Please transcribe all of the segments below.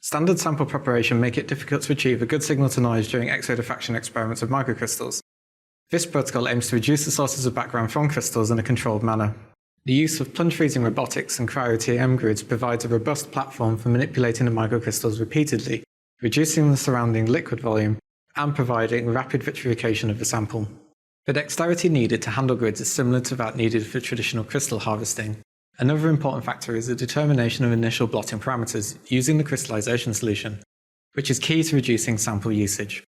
Standard sample preparation make it difficult to achieve a good signal to noise during X-ray diffraction experiments with microcrystals. This protocol aims to reduce the sources of background from crystals in a controlled manner. The use of plunge freezing robotics and cryo-TEM grids provides a robust platform for manipulating the microcrystals repeatedly, reducing the surrounding liquid volume and providing rapid vitrification of the sample. The dexterity needed to handle grids is similar to that needed for traditional crystal harvesting. Another important factor is the determination of initial blotting parameters using the crystallization solution, which is key to reducing sample usage.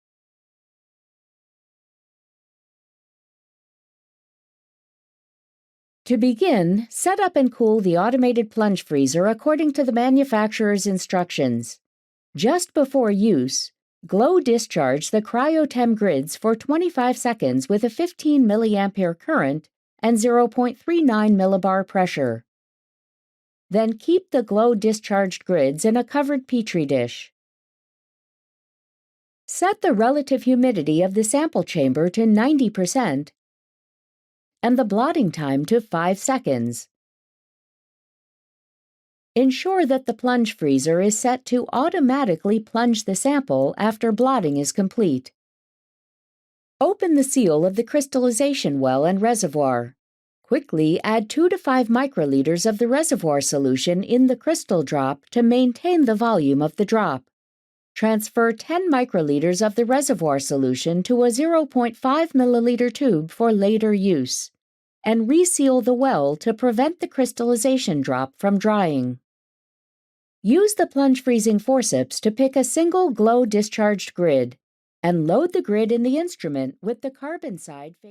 To begin, set up and cool the automated plunge freezer according to the manufacturer's instructions. Just before use, glow discharge the cryo-TEM grids for 25 seconds with a 15 mA current and 0.39 millibar pressure. Then keep the glow discharged grids in a covered petri dish. Set the relative humidity of the sample chamber to 90% and the blotting time to 5 seconds. Ensure that the plunge freezer is set to automatically plunge the sample after blotting is complete. Open the seal of the crystallization well and reservoir. Quickly add 2 to 5 microliters of the reservoir solution in the crystal drop to maintain the volume of the drop. Transfer 10 microliters of the reservoir solution to a 0.5 milliliter tube for later use, and reseal the well to prevent the crystallization drop from drying. Use the plunge freezing forceps to pick a single glow discharged grid, and load the grid in the instrument with the carbon side facing